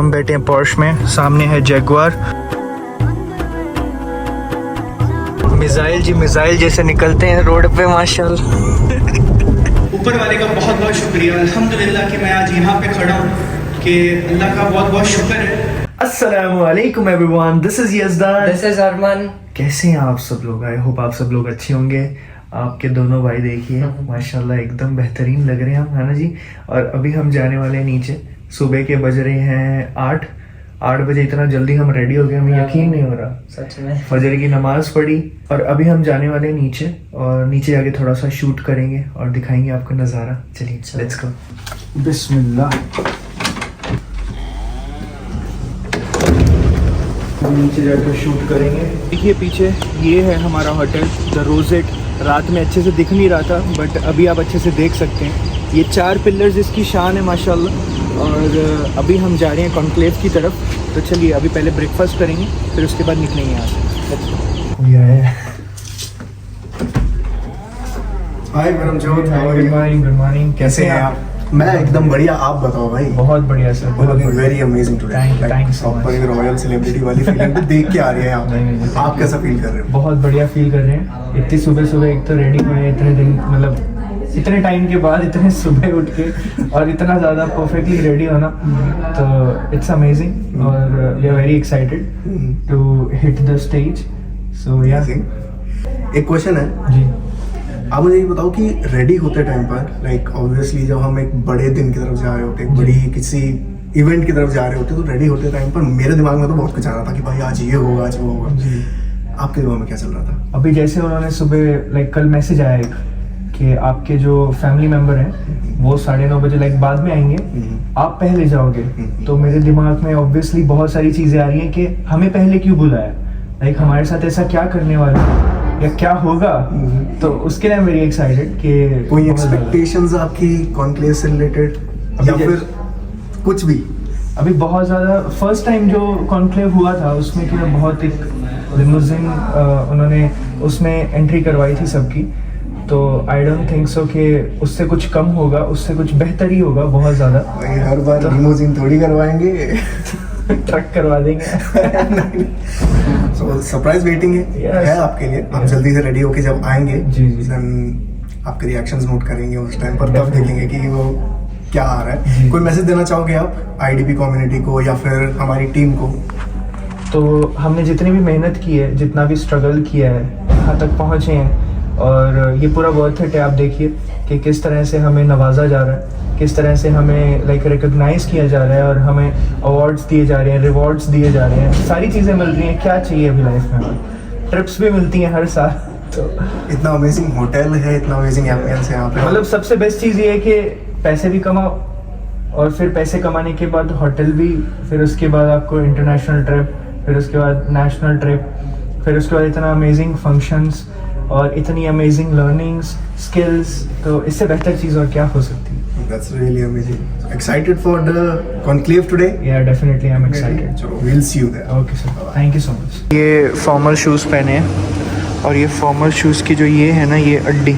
हम बैठे हैं पोर्श में, सामने है जैगुआर। मिसाइल जी मिसाइल जैसे निकलते हैं रोड पे माशाल्लाह। ऊपर वाले का बहुत बहुत शुक्रिया, अल्हम्दुलिल्लाह कि मैं आज यहाँ पे खड़ा हूँ, कि अल्लाह का बहुत बहुत शुक्र है। अस्सलामुअलैकुम everyone, this is Yazdan, this is Armaan. कैसे हैं आप सब लोग? आई होप आप सब लोग अच्छे होंगे। आपके दोनों भाई देखिए माशाल्लाह एकदम बेहतरीन लग रहे हैं हम, है ना जी। और अभी हम जाने वाले हैं नीचे। सुबह के बज रहे हैं 8 बजे। इतना जल्दी हम रेडी हो गए, हमें यकीन नहीं हो रहा। सच में फजर की नमाज पढ़ी और अभी हम जाने वाले हैं नीचे, और नीचे जाके थोड़ा सा शूट करेंगे और दिखाएंगे आपको नज़ारा। चलिए लेट्स गो। बिस्मिल्लाह। नीचे जाकर शूट करेंगे। देखिए पीछे ये है हमारा होटल द रोजेट। रात में अच्छे से दिख नहीं रहा था बट अभी आप अच्छे से देख सकते हैं। ये 4 पिलर्स इसकी शान है माशाल्लाह। और अभी हम जा रहे हैं कॉन्क्लेव की तरफ, तो चलिए अभी पहले ब्रेकफास्ट करेंगे फिर उसके बाद निकलेंगे यहाँ से। हाय परमजोत, गुड मॉर्निंग। कैसे हैं आप? मैं एकदम बढ़िया, आप बताओ भाई। बहुत बढ़िया सर, बहुत बढ़िया। Very amazing today. Thank you so much. Proper royal celebrity वाली फीलिंग भी देख के आ रही है यहाँ पे। आप कैसा फील कर रहे हो? बहुत बढ़िया फील कर रहे हैं। इतनी सुबह सुबह एक तो रेडी हुए हैं, इतने दिन मतलब इतने टाइम के बाद इतने सुबह उठ के और इतना ज़्यादा परफेक्टली रेडी होना, तो इट्स अमेजिंग। और we are very excited to hit the stage. So या एक क्वेश्चन है जी, आप मुझे ये बताओ कि रेडी होते टाइम पर लाइक ऑब्वियसली जब हम एक बड़े दिन की तरफ जा रहे होते, एक बड़ी किसी इवेंट की तरफ जा रहे होते, तो रेडी होते टाइम पर मेरे दिमाग में तो बहुत कुछ आ रहा था कि भाई आज ये होगा आज वो होगा। आपके दिमाग में क्या चल रहा था? अभी जैसे उन्होंने सुबह लाइक कल मैसेज आया एक कि आपके जो फैमिली मेम्बर हैं वो 9:30 बजे लाइक बाद में आएंगे, आप पहले जाओगे। तो मेरे दिमाग में ऑब्वियसली बहुत सारी चीज़ें आ रही हैं कि हमें पहले क्यों बुलाया, लाइक हमारे साथ ऐसा क्या करने वाला है या क्या होगा। तो उसके लिए वेरी एक्साइटेड कि कोई एक्सपेक्टेशंस आपकी कॉन्क्लेव से रिलेटेड या फिर कुछ भी? अभी बहुत ज़्यादा फर्स्ट टाइम जो कॉन्क्लेव हुआ था उसमें कि बहुत एक लिमोजिन उन्होंने उसमें एंट्री करवाई थी सबकी, तो आई डोंट थिंक सो कि उससे कुछ कम होगा, उससे कुछ बेहतर ही होगा बहुत ज़्यादा। भाई हर बार लिमोजिन थोड़ी करवाएंगे, ट्रक करवा देंगे। सो सरप्राइज वेटिंग है आपके लिए। आप जल्दी से रेडी होके जब आएंगे जी। then आपके रिएक्शंस नोट करेंगे उस टाइम पर, तब देखेंगे कि वो क्या आ रहा है। कोई मैसेज देना चाहोगे आप आईडीपी कम्युनिटी को या फिर हमारी टीम को? तो हमने जितनी भी मेहनत की है, जितना भी स्ट्रगल किया है, यहाँ तक पहुँचे हैं और ये पूरा वर्थ इट है। आप देखिए कि किस तरह से हमें नवाजा जा रहा है, किस तरह से हमें लाइक रिकॉग्नाइज किया जा रहा है और हमें अवार्ड्स दिए जा रहे हैं, रिवॉर्ड्स दिए जा रहे हैं, सारी चीज़ें मिल रही हैं। क्या चाहिए अभी लाइफ में? ट्रिप्स भी मिलती हैं हर साल। तो इतना अमेजिंग होटल है, इतना अमेजिंग एम्बियंस है यहाँ पे। मतलब सबसे बेस्ट चीज़ ये है कि पैसे भी कमाओ और फिर पैसे कमाने के बाद होटल भी, फिर उसके बाद आपको इंटरनेशनल ट्रिप, फिर उसके बाद नेशनल ट्रिप, फिर उसके बाद इतना अमेजिंग फंक्शंस और इतनी अमेजिंग लर्निंग्स स्किल्स। तो इससे बेहतर चीज़ और क्या हो सकती है? That's really amazing. Excited for the conclave today? Yeah, definitely I'm excited. So we'll see you there. Okay sir, thank you so much. ये फॉर्मल शूज़ पहने हैं और ये फॉर्मल शूज़ की जो ये है ना ये अड्डी,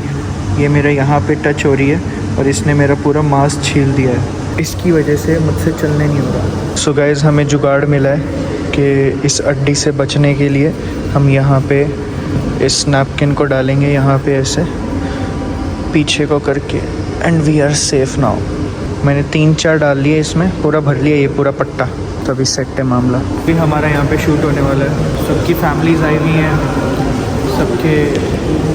ये मेरा यहाँ पे टच हो रही है और इसने मेरा पूरा मांस छील दिया है। इसकी वजह से मुझसे चलने नहीं हो रहा। So guys, हमें जुगाड़ मिला है कि इस अड्डी से बचने के लिए हम यहाँ पे इस नैपकिन को डालेंगे यहाँ पे ऐसे पीछे को करके, and we are safe now. मैंने 3-4 डाल लिए इसमें, पूरा भर लिया ये पूरा पट्टा, तभी सेट है मामला। भी हमारा यहाँ पे शूट होने वाला है, सबकी फैमिलीज आई हुई हैं, सबके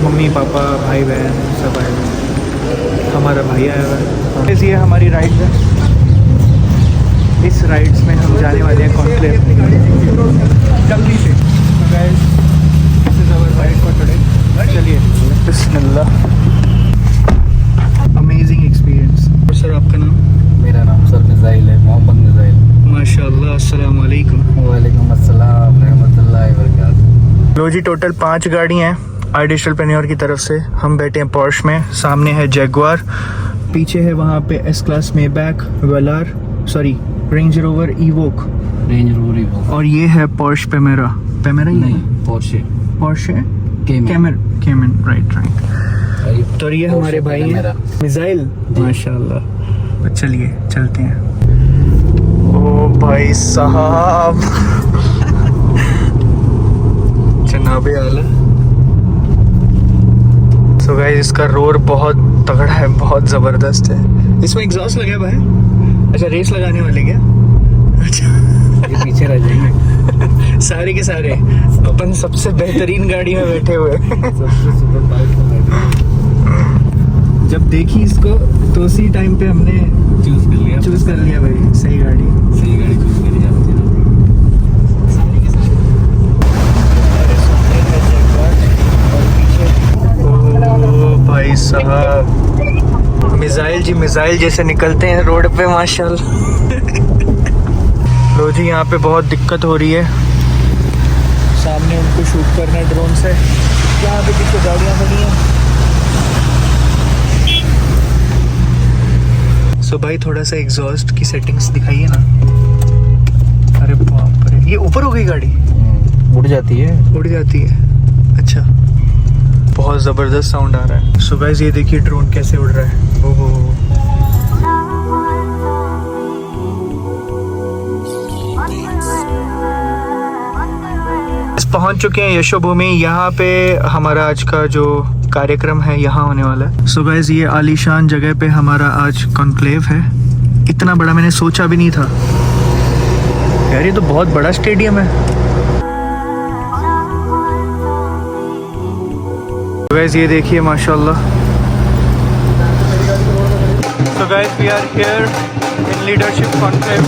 मम्मी पापा भाई बहन सब आए हुए हैं, हमारा भाई आया हुआ है। ये हमारी राइड है, इस राइड्स में हम जाने वाले हैं कॉन्क्लेव जल्दी से। चलिए बिस्मिल्लाह। Amazing experience. और सर आपका नाम? मेरा नाम सर मिसाइल है, मोहम्मद मिसाइल। माशाल्लाह, अस्सलाम वालेकुम। वालेकुम अस्सलाम रहमतुल्लाहि व बरकातहू। लो जी, टोटल 5 गाड़ी हैं आर्टिस्टलपेन्योर की तरफ से। हम बैठे हैं पोर्श में, सामने है जैगुआर, पीछे है वहाँ पे एस क्लास मेबैक, वेलार, सॉरी रेंज रोवर इवोक, और ये है पोर्श पैमेरा ही नहीं, पोर्शे कैमन, राइट। तो ये हमारे भाई हैं मिसाइल, माशाल्लाह। तो चलिए चलते हैं। ओ भाई साहब जनाबे आला। सो गाइस इसका रोर बहुत तगड़ा है, बहुत ज़बरदस्त है। इसमें एग्जॉस्ट लगा है भाई? अच्छा रेस लगाने वाले क्या? अच्छा ये पीछे रह जाएंगे सारे के सारे अपन सबसे बेहतरीन गाड़ी में बैठे हुए। सबसे सुपर बाइक में बैठे। जब देखी इसको तो उसी टाइम पे हमने चूज कर लिया भाई, सही गाड़ी। सही गाड़ी चूज करी जाती है। ओ भाई साहब, मिसाइल जी मिसाइल जैसे निकलते हैं रोड पे माशाल्लाह। लो जी यहाँ पे बहुत दिक्कत हो रही है, सामने उनको शूट करना है ड्रोन से, यहाँ पे पीछे गाड़ियाँ खड़ी हैं। सो भाई थोड़ा सा एग्जॉस्ट की सेटिंग्स दिखाइए ना। अरे बाप रे, ये ऊपर हो गई गाड़ी, उड़ जाती है। उड़ जाती है। अच्छा, बहुत ज़बरदस्त साउंड आ रहा है। सो गाइस ये देखिए ड्रोन कैसे उड़ रहा है। ओहो पहुंच चुके हैं यशोभूमि। यहाँ पे हमारा आज का जो कार्यक्रम है यहाँ होने वाला है। सो गाइस ये आलीशान जगह पे हमारा आज कॉन्क्लेव है। इतना बड़ा मैंने सोचा भी नहीं था यार, ये तो बहुत बड़ा स्टेडियम है। गाइस ये देखिए माशाल्लाह। So guys we are here in leadership conclave.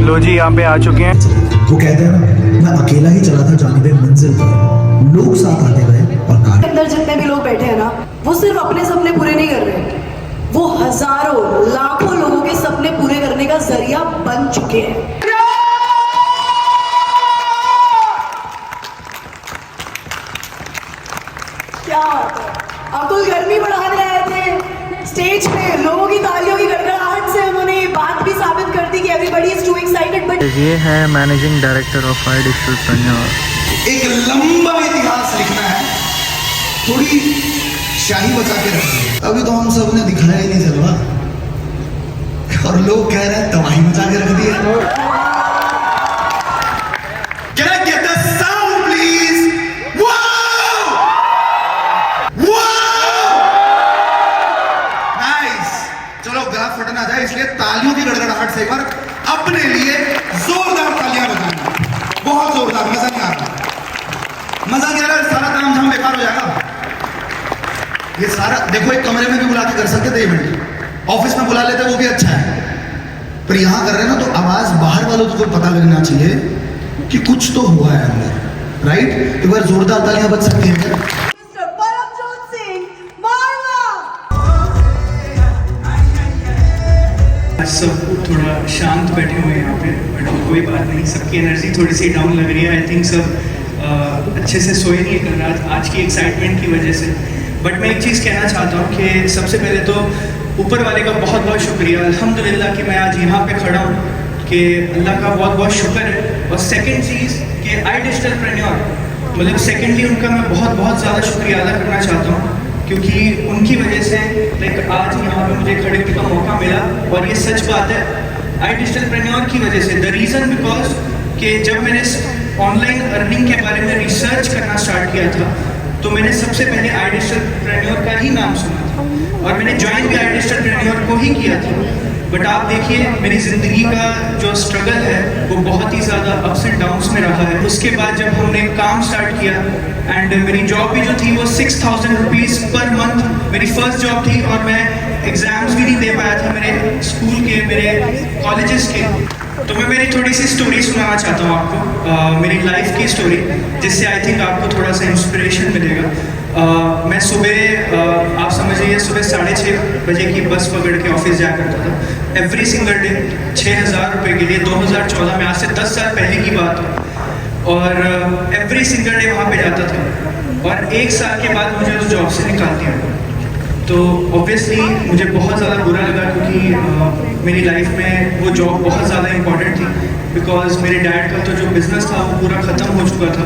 लो जी यहाँ पे आ चुके हैं। वो कहते हैं ना, मैं अकेला ही चला था जानिबे मंजिल पर, लोग साथ आते गए और कार अंदर जितने भी लोग बैठे हैं ना, वो सिर्फ अपने सपने पूरे नहीं कर रहे, वो हजारों लाखों लोगों के सपने पूरे करने का जरिया बन चुके हैं। क्या अकुल गर्मी बढ़ाने आए थे स्टेज पे, लोगों की तालियों की गड़गड़ाहट से उन्होंने ये बात भी साबित कर दी कि everybody is too excited. But ये है managing director of I digital preneur. एक लंबा इतिहास लिखना है, थोड़ी शाही बचा के रखनी है। अभी तो हम सब ने दिखाया ही नहीं जलवा, और लोग कह रहे हैं तबाही मचा के रख दी है। Can I get the sound please? Wow! Wow! Nice! चलो गला फट ना जाए इसलिए तालियों की गड़गड़ाहट से एक बार अपने लिए जोरदार तालियां बजाना, बहुत जोरदार। मजा नहीं आ रहा, मजा नहीं आ रहा, सारा काम झाम बेकार हो जाएगा। ये सारा देखो, एक कमरे में भी बुला के कर सकते थे इवेंट, ऑफिस में बुला लेते वो भी अच्छा है, पर यहां कर रहे हैं ना तो आवाज बाहर वालों को पता लगना चाहिए कि कुछ तो हुआ है अंदर, राइट? एक बार जोरदार तालियां बज सकती हैं क्या? मिस्टर परमजोत सिंह मारवा। आज सब थोड़ा शांत बैठे हुए हैं यहाँ पे, बट कोई बात नहीं, सबकी एनर्जी थोड़ी सी डाउन लग रही है। आई थिंक सब अच्छे से सोए नहीं कल रात आज की एक्साइटमेंट की वजह से। बट मैं एक चीज़ कहना चाहता हूँ कि सबसे पहले तो ऊपर वाले का बहुत बहुत शुक्रिया, अल्हम्दुलिल्लाह कि मैं आज यहाँ पे खड़ा हूँ, कि अल्लाह का बहुत बहुत शुक्र है। और सेकंड चीज़ कि आई डिजिटल प्रन्योर, मतलब सेकेंडली उनका मैं बहुत बहुत ज़्यादा शुक्रिया अदा करना चाहता हूँ, क्योंकि उनकी वजह से लाइक आज यहाँ पे मुझे खड़े होने का मौका मिला। और ये सच बात है, आई डिजिटल प्रन्योर की वजह से। द रीज़न बिकॉज कि जब मैंने ऑनलाइन अर्निंग के बारे में रिसर्च करना स्टार्ट किया था, तो मैंने सबसे पहले आई डिजिटल प्रन्योर का ही नाम सुना था, और मैंने ज्वाइन भी आई डिजिटल प्रन्योर को ही किया था। बट आप देखिए मेरी ज़िंदगी का जो स्ट्रगल है वो बहुत ही ज़्यादा अप्स एंड डाउन्स में रहा है। उसके बाद जब हमने काम स्टार्ट किया, एंड मेरी जॉब भी जो थी वो 6000 रुपीज़ पर मंथ मेरी फर्स्ट जॉब थी, और मैं एग्ज़ाम्स भी नहीं दे पाया था मेरे स्कूल के, मेरे कॉलेजेस के। तो मैं मेरी थोड़ी सी स्टोरी सुनाना चाहता हूँ आपको, मेरी लाइफ की स्टोरी, जिससे आई थिंक आपको थोड़ा सा इंस्पिरेशन मिलेगा। मैं सुबह आप समझिए सुबह 6:30 बजे की बस पकड़ के ऑफिस जाया करता था एवरी सिंगल डे, 6000 रुपये के लिए। 2014 में, आज से 10 साल पहले की बात हो, और एवरी सिंगल डे वहाँ पे जाता था। और 1 साल के बाद मुझे उस जॉब से निकाल दिया। तो ऑब्वियसली मुझे बहुत ज़्यादा बुरा लगा, क्योंकि मेरी लाइफ में वो जॉब बहुत ज़्यादा इम्पॉर्टेंट थी, बिकॉज मेरे डैड का तो जो बिज़नेस था वो पूरा ख़त्म हो चुका था,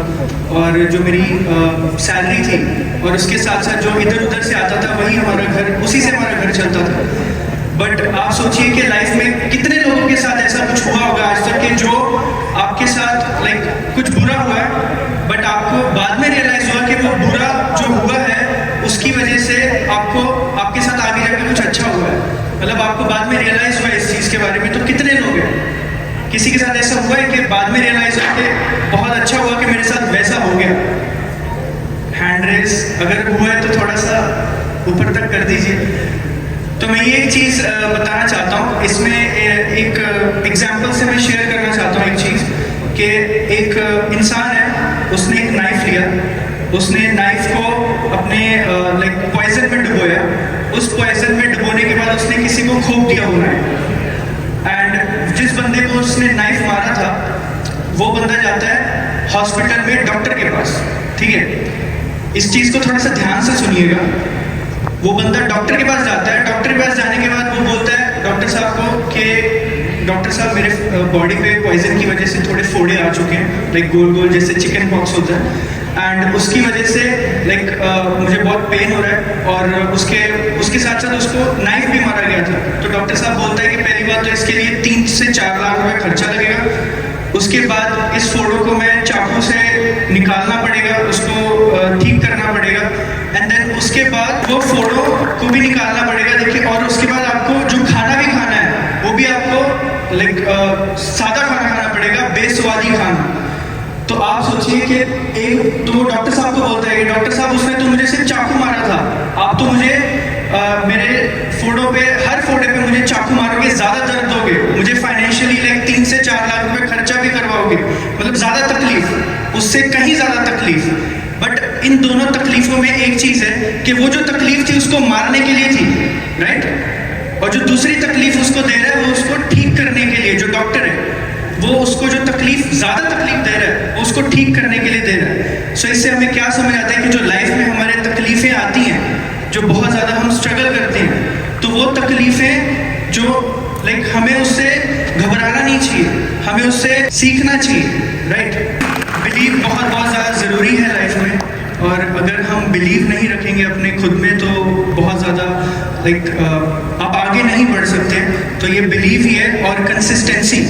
और जो मेरी सैलरी थी और उसके साथ साथ जो इधर उधर से आता था वही हमारा घर, उसी से हमारा घर चलता था। बट आप सोचिए कि लाइफ में कितने लोगों के साथ ऐसा कुछ हुआ होगा आज तक कि जो आपके साथ लाइक कुछ बुरा हुआ है, बट आपको बाद में रियलाइज हुआ कि वो बुरा जो हुआ है उसकी वजह से आपको आपके साथ आगे जाकर कुछ अच्छा हुआ है। मतलब आपको बाद में रियलाइज हुआ इस चीज़ के बारे में। तो कितने लोग हैं, किसी के साथ ऐसा हुआ है कि बाद में रियलाइज हुआ कि बहुत अच्छा हुआ कि मेरे साथ वैसा हो गया? हैंड रेस अगर हुआ है तो थोड़ा सा ऊपर तक कर दीजिए। तो मैं ये एक चीज़ बताना चाहता हूँ, इसमें एक एग्जाम्पल से मैं शेयर करना चाहता हूँ एक चीज़ कि एक इंसान है, उसने एक नाइफ लिया, उसने नाइफ को अपने लाइक पॉइजन में डुबोया। उस पॉइजन में डुबोने के बाद उसने किसी को खोप दिया हुआ है, एंड जिस बंदे को उसने नाइफ मारा था वो बंदा जाता है हॉस्पिटल में डॉक्टर के पास। ठीक है, इस चीज़ को थोड़ा सा ध्यान से सुनिएगा। वो बंदा डॉक्टर के पास जाता है, डॉक्टर के पास जाने के बाद वो बोलता है डॉक्टर साहब को कि डॉक्टर साहब मेरे बॉडी पे पॉइजन की वजह से थोड़े फोड़े आ चुके हैं, लाइक गोल गोल जैसे चिकन पॉक्स होता है, एंड उसकी वजह से लाइक मुझे बहुत पेन हो रहा है, और उसके साथ साथ उसको नाइफ भी मारा गया था। तो डॉक्टर साहब बोलता है कि पहली बात तो इसके लिए 3 से 4 लाख रुपए खर्चा लगेगा। उसके बाद इस फोड़ों को मैं चाकू से निकालना पड़ेगा, उसको ठीक करना पड़ेगा, एंड देन उसके बाद वो फोड़ों को भी निकालना पड़ेगा। देखिए, और उसके बाद आपको जो खाना भी खाना है वो भी आपको लाइक सादा खाना खाना पड़ेगा, बेस्वादी खाना। तो आप सोचिए कि एक तो डॉक्टर साहब को बोलता है कि डॉक्टर साहब उसने तो मुझे सिर्फ चाकू मारा था, आप तो मुझे मेरे फोड़ों पे, हर फोड़े पे मुझे चाकू मारोगे, ज़्यादा दर्द दोगे, मुझे फाइनेंशियली लाइक 3 से 4 लाख रुपए खर्चा भी करवाओगे, मतलब ज़्यादा तकलीफ, उससे कहीं ज़्यादा तकलीफ। बट इन दोनों तकलीफों में एक चीज़ है कि वो जो तकलीफ थी उसको मारने के लिए थी, राइट, और जो दूसरी तकलीफ उसको दे रहा है वो उसको ठीक करने के लिए, जो डॉक्टर है वो उसको जो तकलीफ, ज़्यादा तकलीफ दे रहा है वो उसको ठीक करने के लिए दे रहा है। सो इससे हमें क्या समझ आता है कि जो लाइफ में हमारे तकलीफ़ें आती हैं, जो बहुत ज़्यादा हम स्ट्रगल करते हैं, तो वो तकलीफ़ें जो लाइक हमें उससे घबराना नहीं चाहिए, हमें उससे सीखना चाहिए, राइट। बिलीव बहुत बहुत ज़्यादा ज़रूरी है लाइफ में, और अगर हम बिलीव नहीं रखेंगे अपने खुद में तो बहुत ज़्यादा लाइक आप आगे नहीं बढ़ सकते। तो ये बिलीव ही है, और कंसिस्टेंसी,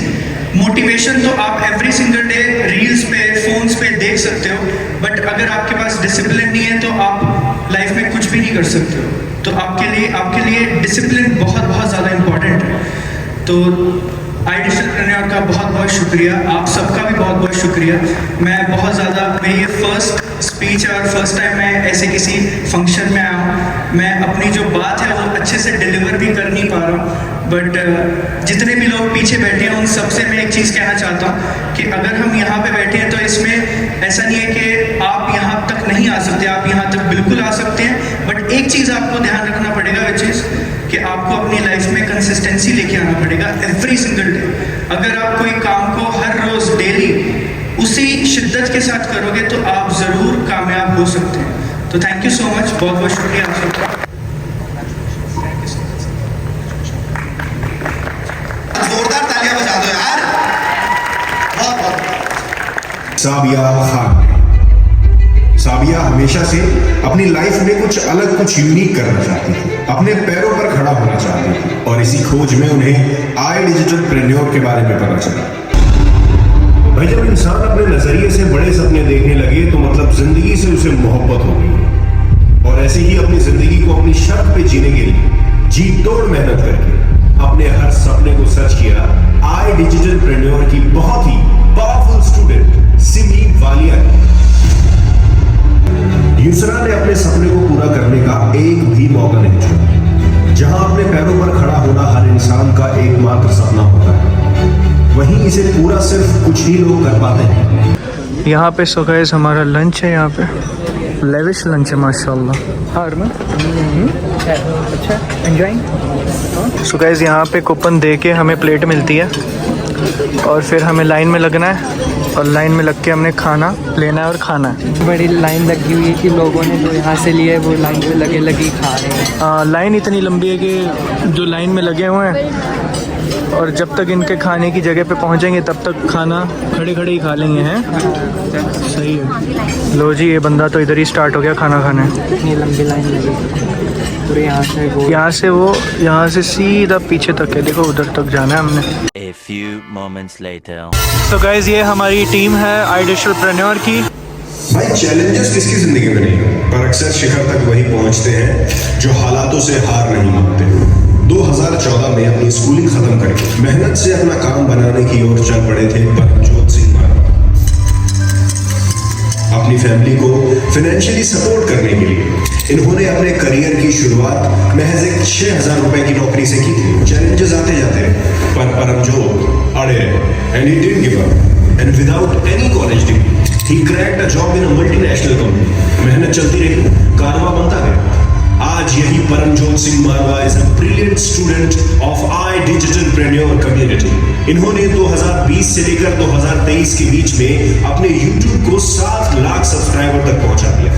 मोटिवेशन तो आप एवरी सिंगल डे रील्स पे, फोन्स पे देख सकते हो, बट अगर आपके पास डिसिप्लिन नहीं है तो आप लाइफ में कुछ भी नहीं कर सकते हो। तो आपके लिए डिसिप्लिन बहुत बहुत ज़्यादा इम्पॉर्टेंट है। तो आई डिजिटलप्रेन्योर का बहुत बहुत शुक्रिया, आप सबका भी बहुत बहुत शुक्रिया। मैं बहुत ज़्यादा, मेरी ये फर्स्ट स्पीच है और फर्स्ट टाइम मैं ऐसे किसी फंक्शन में आया हूँ। मैं अपनी जो बात है वो अच्छे से डिलीवर भी कर नहीं पा रहा हूँ, बट जितने भी लोग पीछे बैठे हैं उन सबसे मैं एक चीज़ कहना चाहता हूँ कि अगर हम यहाँ पे बैठे हैं तो इसमें ऐसा नहीं है कि आप यहाँ तक नहीं आ सकते, आप यहाँ तक बिल्कुल आ सकते हैं, बट एक चीज़ आपको ध्यान रखना पड़ेगा, विच इज़ कि आपको अपनी लाइफ में कंसिस्टेंसी लेके आना पड़ेगा एवरी सिंगल डे। अगर आप कोई काम को हर रोज़ डेली उसी शिद्दत के साथ करोगे तो आप ज़रूर कामयाब हो सकते हैं। तो थैंक यू सो मच, बहुत बहुत शुक्रिया आप सबका। जोरदार तालियां बजा दो यार, बहुत बहुत। साबिया खान। साबिया हमेशा से अपनी लाइफ में कुछ अलग, कुछ यूनिक करना चाहती थी, अपने पैरों पर खड़ा होना चाहती थी, और इसी खोज में उन्हें आई डिजिटलप्रेन्योर के बारे में पता चला। भाई, जब इंसान अपने नजरिए से बड़े सपने देखने लगे तो मतलब जिंदगी से उसे मोहब्बत हो गई, और ऐसे ही अपनी जिंदगी को अपनी शर्त पे जीने के लिए जी तोड़ मेहनत करके अपने हर सपने को सच किया आई डिजिटलप्रेन्योर की बहुत ही पावरफुल स्टूडेंट सिमी वालिया ने। यूसरा ने अपने सपने को पूरा करने का एक भी मौका नहीं छोड़ा। जहां अपने पैरों पर खड़ा होना हर इंसान का एकमात्र सपना होता है, वहीं इसे पूरा सिर्फ कुछ ही लोग कर पाते हैं। यहाँ पे सो गाइस हमारा लंच है, यहाँ पे लेविश लंच है माशाल्लाह। हाँ अरमान, अच्छा एंजॉइंग। सो गाइस यहाँ पे कूपन दे के हमें प्लेट मिलती है, और फिर हमें लाइन में लगना है, और लाइन में लग के हमने खाना लेना है और खाना है। बड़ी लाइन लगी हुई है कि लोगों ने जो यहाँ से लिए वो लाइन पे लगे लगी खा रहे हैं। लाइन इतनी लंबी है कि जो लाइन में लगे हुए हैं, और जब तक इनके खाने की जगह पे पहुँचेंगे तब तक खाना खड़े खड़े ही खा लेंगे। हैं सही है। लो जी, ये बंदा तो इधर ही स्टार्ट हो गया खाना खाने। इतनी लंबी लाइन लगी। और यहाँ से सीधा पीछे तक है, देखो उधर तक जाना है हमने। A few moments later. तो गाइज ये हमारी टीम है आई डिजिटलप्रेन्योर की। भाई चैलेंजेस किसकी जिंदगी में नहीं हो, पर अक्सर शिखर तक वही पहुंचते हैं जो हालातों से हार नहीं मानते। 2014 में अपनी स्कूलिंग खत्म करके मेहनत से अपना काम बनाने की ओर चल पड़े थे परमजोत सिंह मारवा। अपनी फैमिली को फाइनेंशियली सपोर्ट करने के लिए इन्होंने अपने करियर की शुरुआत महज एक 6,000 रुपए की नौकरी से की थी। चैलेंजेस आते जाते पर परमजोत अड़े रहे and he didn't give up and without any college degree he cracked a job in a multinational company. मेहनत चलती रही, कारवा बनता गया। आज यही परमजोत सिंह मारवा is a brilliant student of iDigitalpreneur community. इन्होंने 2020 से लेकर 2023 के बीच में अपने YouTube को 7 लाख सब्सक्राइबर तक पहुंचा दिया।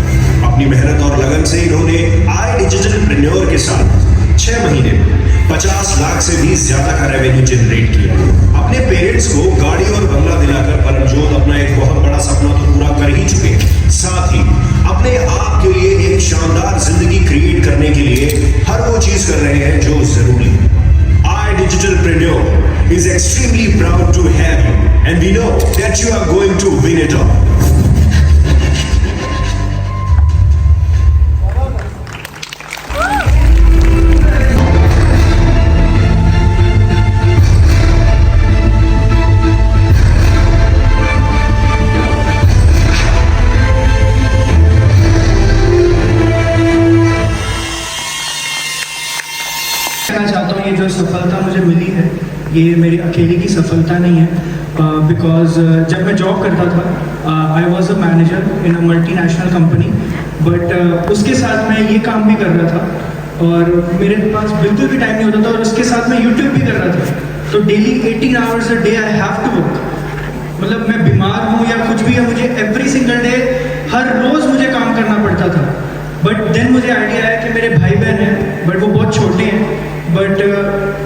अपनी मेहनत और लगन से इन्होंने iDigitalpreneur के साथ 6 महीने में 50 लाख से भी ज्यादा का रेवेन्यू जनरेट किया। अपने पेरेंट्स को गाड़ी और बंगला दिलाकर परमजोत अपना एक बहुत बड़ा सपना तो पूरा कर ही चुके हैं, साथ ही अपने आप के लिए एक शानदार जिंदगी क्रिएट करने के लिए हर वो चीज कर रहे हैं जो जरूरी है। iDigitalpreneur is extremely proud to have you and we know that you are going to win it all. ये जो सफलता मुझे मिली है ये मेरी अकेले की सफलता नहीं है, बिकॉज जब मैं जॉब करता था I was a manager in a multinational company, but उसके साथ मैं ये काम भी कर रहा था और मेरे पास बिल्कुल भी टाइम नहीं होता था, और उसके साथ मैं यूट्यूब भी कर रहा था। तो daily 18 hours a day I have to work, मतलब मैं बीमार हूँ या कुछ भी है, मुझे एवरी सिंगल डे हर रोज़ मुझे काम करना पड़ता था। बट देन मुझे आइडिया आया कि मेरे भाई बहन हैं बट वो बहुत छोटे हैं, बट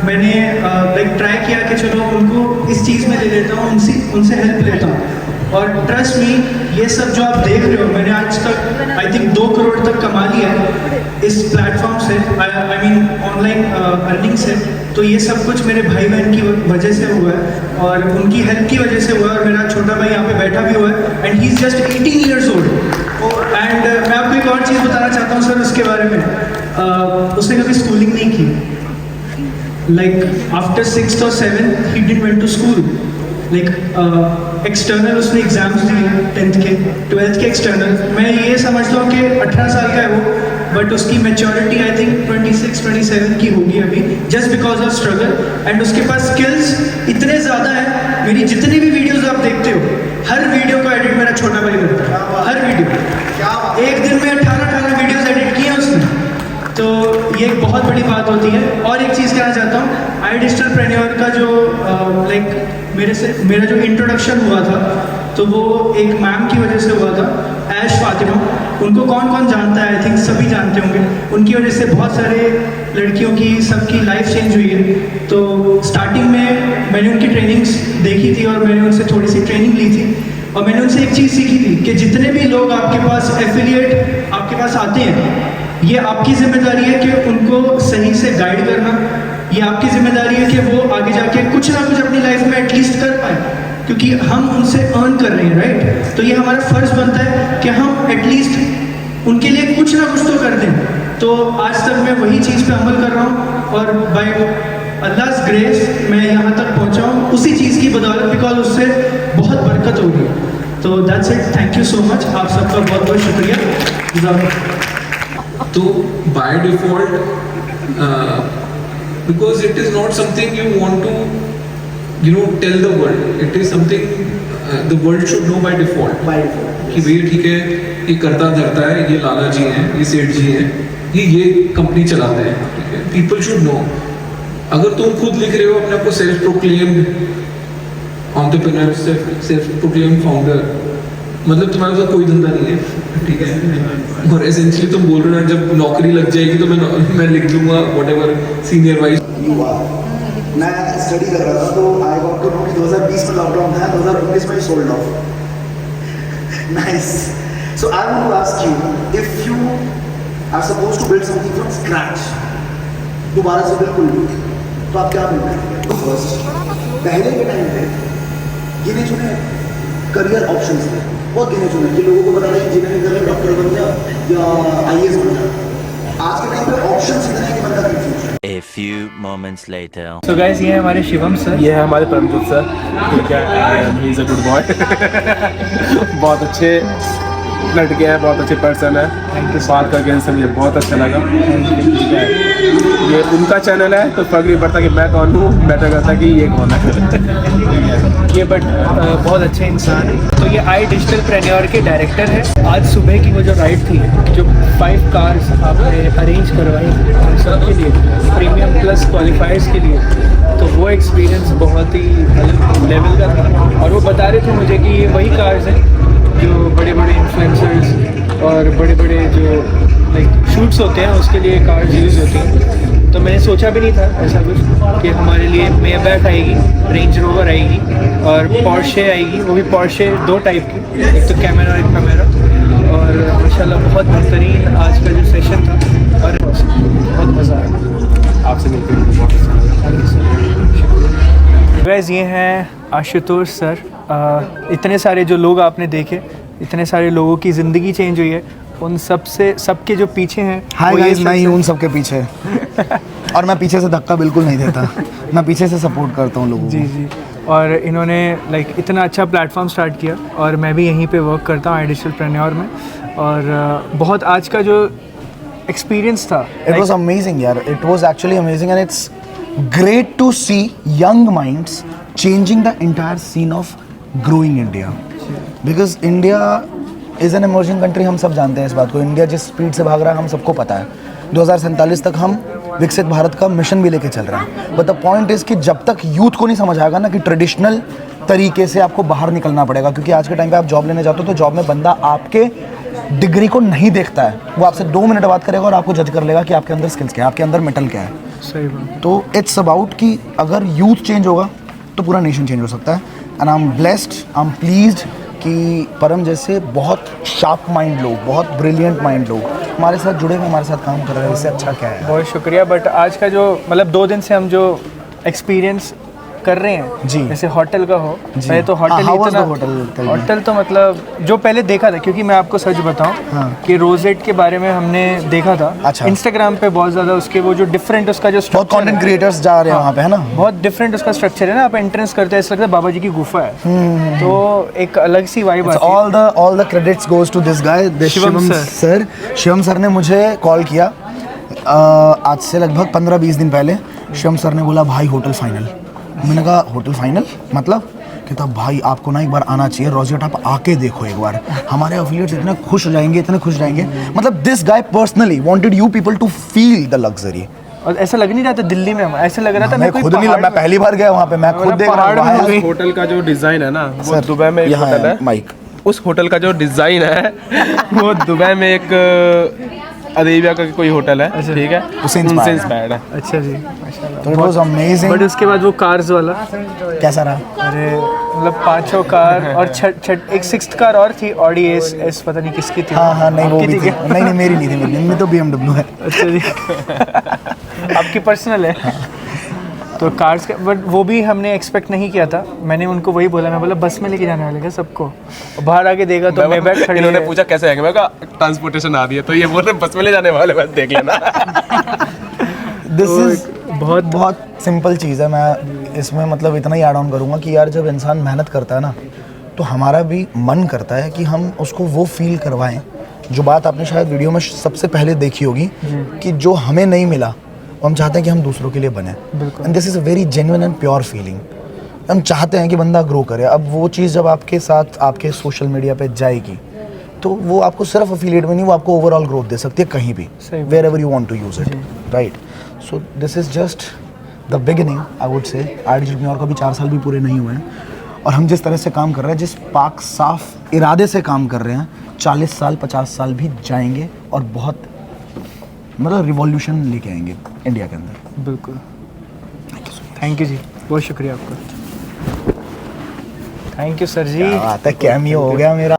मैंने लाइक ट्राई किया कि चलो उनको इस चीज़ में ले लेता हूँ, उनसे हेल्प लेता हूँ। और ट्रस्ट मी, ये सब जो आप देख रहे हो मैंने आज तक आई थिंक 2 करोड़ तक कमा लिया है इस प्लेटफॉर्म से, आई मीन ऑनलाइन अर्निंग से। तो ये सब कुछ मेरे भाई बहन की वजह से हुआ है और उनकी हेल्प की वजह से हुआ है। और मेरा छोटा भाई यहाँ पे बैठा भी हुआ है and he is just 18 years old. And मैं आपको एक और चीज़ बताना चाहता हूँ सर उसके बारे में। उसने कभी स्कूलिंग नहीं की। Like after 6th or 7th he didn't went to school. Like external उसने एग्जाम्स दिए 10th के 12th के एक्सटर्नल। मैं ये समझता हूँ कि 18 साल का है वो, बट उसकी मैच्योरिटी आई थिंक 26-27 की होगी अभी, just because of struggle. And उसके पास स्किल्स इतने ज़्यादा है, मेरी जितनी भी वीडियोस आप देखते हो हर वीडियो का एडिट मेरा छोटा भाई करता है, हर वीडियो। एक दिन में 18 वीडियोस एडिट किए उसने, तो ये एक बहुत बड़ी बात होती है। और एक चीज़ कहना चाहता हूँ, आई डिजिटलप्रेन्योर का जो मेरा जो इंट्रोडक्शन हुआ था तो वो एक मैम की वजह से हुआ था, ऐश फातिमा। उनको कौन कौन जानता है, आई थिंक सभी जानते होंगे। उनकी वजह से बहुत सारे लड़कियों की सबकी लाइफ चेंज हुई है। तो स्टार्टिंग में मैंने उनकी ट्रेनिंग्स देखी थी और मैंने उनसे थोड़ी सी ट्रेनिंग ली थी और मैंने उनसे एक चीज़ सीखी थी कि जितने भी लोग आपके पास एफिलिएट आपके पास आते हैं, ये आपकी जिम्मेदारी है कि उनको सही से गाइड करना। ये आपकी जिम्मेदारी है कि वो आगे जाके कुछ ना कुछ अपनी लाइफ में एटलीस्ट कर पाए, क्योंकि हम उनसे अर्न कर रहे हैं, राइट। तो ये हमारा फर्ज बनता है कि हम एटलीस्ट उनके लिए कुछ ना कुछ तो कर दें। तो आज तक मैं वही चीज़ पे अमल कर रहा हूँ और बाय अल्लाह's ग्रेस मैं यहाँ तक पहुँचा हूँ उसी चीज़ की बदौलत, बिकॉज उससे बहुत बरकत होगी। तो that's it, thank you so much, आप सबका बहुत बहुत शुक्रिया। तो by default, because it is not something you want to tell the world, it is something the world should know by default कि भैया ठीक है, ये करता धरता है, ये लाला जी हैं, ये सेठ जी हैं, ये कंपनी चलाते हैं, ठीक है। People should know. अगर तुम खुद लिख रहे हो अपने आप को self proclaimed entrepreneur, self proclaimed founder, मतलब तुम्हारे पास कोई धंधा नहीं है, ठीक है। और एसेंशियली तुम बोल रहे हो जब नौकरी लग जाएगी तो मैं लिख दूंगा व्हाटएवर सीनियर वाइज। मैं स्टडी कर रहा था तो आई गॉट टू नो कि 2020 में लॉकडाउन था, 2019 में sold off. Nice. So I want to ask you, if you are suppose to build something from scratch, दोबारा से बिल्कुल नहीं, तो आप क्या बिल्ड करेंगे? तो फर्स्ट पहले के टाइम पे गिने चुने करियर ऑप्शंस थे, बहुत गिने चुने कि लोगों को पता था इंजीनियरिंग करके डॉक्टर बन जा या IAS बन जा। आज के टाइम पे ऑप्शंस इतने हैं कि बंदा कंफ्यूज है। A few moments later. तो गाइस ये है हमारे शिवम सर, ये है हमारे परमजीत सर, ठीक है, he is a good boy. बहुत अच्छे लड़के हैं, बहुत अच्छे पर्सन है। थैंक यू, बात करके इनसे मुझे बहुत अच्छा लगा। ठीक है, ये उनका चैनल है तो फर्क नहीं पड़ता कि मैं कौन हूँ, मैटर करता कि ये कौन है। ये बट बहुत अच्छे इंसान है। तो ये आई डिजिटल प्रेन्योर के डायरेक्टर है। आज सुबह की वो जो राइड थी, जो 5 कार्स आपने अरेंज करवाई सबके लिए, प्रीमियम प्लस क्वालिफायर्स के लिए, तो वो एक्सपीरियंस बहुत ही अलग लेवल का था। और वो बता रहे थे मुझे कि ये वही कार्स हैं जो बड़े बड़े इन्फ्लुएंसर्स और बड़े बड़े जो लाइक शूट्स होते हैं उसके लिए कार्स यूज़ होती हैं। तो मैंने सोचा भी नहीं था ऐसा कुछ कि हमारे लिए मेयरबैक आएगी, रेंज रोवर आएगी और पोर्शे आएगी, वो भी पोर्शे 2 टाइप की, एक तो कैमेरा और एक कैमेरा। और माशाल्लाह बहुत बेहतरीन आज का जो सेशन था और बहुत मज़ा आया। आपसे मिलकर मुझे बहुत अच्छा लगा। गाइस ये हैं आशुतोष सर। इतने सारे जो लोग आपने देखे, इतने सारे लोगों की ज़िंदगी चेंज हुई है, उन सबके जो पीछे हैं, हाय गाइस, मैं ही उन सबके पीछे और मैं पीछे से धक्का बिल्कुल नहीं देता, मैं पीछे से सपोर्ट करता हूँ लोगों को। जी। और इन्होंने लाइक इतना अच्छा प्लेटफॉर्म स्टार्ट किया और मैं भी यहीं पे वर्क करता हूँ आई डिजिटल प्रेन्योर में। और बहुत आज का जो एक्सपीरियंस था, इट वाज अमेजिंग यार, it was actually amazing and it's great to see young minds changing the entire scene of growing India, because India is an emerging country. हम सब जानते हैं इस बात को, इंडिया जिस स्पीड से भाग रहा है हम सबको पता है। 2047 तक हम विकसित भारत का मिशन भी लेके चल रहे हैं। बट द पॉइंट इज़ कि जब तक यूथ को नहीं समझ आएगा ना कि ट्रेडिशनल तरीके से आपको बाहर निकलना पड़ेगा, क्योंकि आज के टाइम पे आप जॉब लेने जाते हो तो जॉब में बंदा आपके डिग्री को नहीं देखता है, वो आपसे 2 मिनट बात करेगा और आपको जज कर लेगा कि आपके अंदर स्किल्स क्या है, आपके अंदर मेटल क्या है। सही बात। तो इट्स अबाउट कि अगर यूथ चेंज होगा तो पूरा नेशन चेंज हो सकता है। And I am blessed, I am pleased कि परम जैसे बहुत शार्प माइंड लोग, बहुत ब्रिलियंट माइंड लोग हमारे साथ जुड़े हुए, हमारे साथ काम कर रहे हैं। इससे अच्छा क्या है। बहुत शुक्रिया। बट आज का जो मतलब 2 दिन से हम जो एक्सपीरियंस कर रहे हैं जी, जैसे होटल का हो, पहले तो होटल हाँ, इतना होटल तो मतलब जो पहले देखा था, क्योंकि मैं आपको सच बताऊं कि रोजेट के बारे में हमने देखा था अच्छा, इंस्टाग्राम पे बहुत ज़्यादा उसके वो जो डिफरेंट उसका जो बहुत कंटेंट क्रिएटर्स जा रहे हैं वहाँ पे, है ना, बहुत डिफरेंट उसका स्ट्रक्चर है ना। आप एंट्रेंस करते हैं ऐसा लगता है बाबा जी की गुफा है, तो एक अलग सी वाइब आती है। All the credits goes to this guy Shivam sir. Shivam sir ने मुझे कॉल किया आज से लगभग 15-20 दिन पहले। शिवम सर ने बोला भाई होटल फाइनल। मैंने कहा होटल फाइनल मतलब? कहता भाई आपको ना एक बार आना चाहिए रोजेट, आप आके देखो एक बार, हमारे एफिलिएट्स इतने खुश हो जाएंगे, इतने खुश जाएंगे। मतलब this guy personally wanted you people to feel the luxury. और ऐसा लग नहीं रहा था दिल्ली में, ऐसा लग रहा था मैं खुद नहीं, मैं पहली बार गया वहाँ पे, मैं खुद देख रहा हूँ। होटल का जो डिज़ाइन है ना, वो दुबई में एक होटल है, माइक, उस होटल का जो डिज़ाइन है वो दुबई में एक अरेबिया का कोई होटल है, ठीक है, उनसे इंस्पायर्ड है। अच्छा जी, माशाल्लाह। तो इट वाज अमेजिंग। बट उसके बाद वो कार्स वाला कैसा रहा? अरे मतलब 5 कार और एक 6th कार और थी, ऑडी एस पता नहीं किसकी थी। हाँ, नहीं वो भी थी। नहीं मेरी नहीं थी, मेरी तो BMW है। अच्छा जी आपकी पर्सनल है। तो कार्स का, बट वो भी हमने एक्सपेक्ट नहीं किया था। मैंने उनको वही बोला, मैं बोला बस में लेके जाने वाले क्या सबको, बाहर आके देखा तो मैं बैठ खड़ी। इन्होंने पूछा कैसे आएंगे, मैं कहा ट्रांसपोर्टेशन आ रही है, तो ये बोल रहे बस में ले जाने वाले, बस देख लेना। दिस इज बहुत सिंपल चीज़ है। मैं इसमें मतलब इतना ही ऐड ऑन करूँगा कि यार जब इंसान मेहनत करता है ना, तो हमारा भी मन करता है कि हम उसको वो फील करवाएं जो बात आपने शायद वीडियो में सबसे पहले देखी होगी कि जो हमें नहीं मिला हम चाहते हैं कि हम दूसरों के लिए बने। And this is a very genuine and pure feeling. हम चाहते हैं कि बंदा ग्रो करे। अब वो चीज़ जब आपके साथ आपके सोशल मीडिया पे जाएगी तो वो आपको सिर्फ अफिलिएट में नहीं, वो आपको ओवरऑल ग्रोथ दे सकती है कहीं भी, wherever you want to use it, right. So this is just the beginning, I would say. I digital प्रेन्योर का भी 4 साल भी पूरे नहीं हुए हैं और हम जिस तरह से काम कर रहे हैं, जिस पाक साफ इरादे से काम कर रहे हैं, 40 साल 50 साल भी जाएंगे और बहुत मतलब रिवॉल्यूशन लेके आएंगे इंडिया के अंदर। बिल्कुल, थैंक यू जी, बहुत शुक्रिया आपका। थैंक यू सर जी। क्या बात है, कैमियो हो गया मेरा।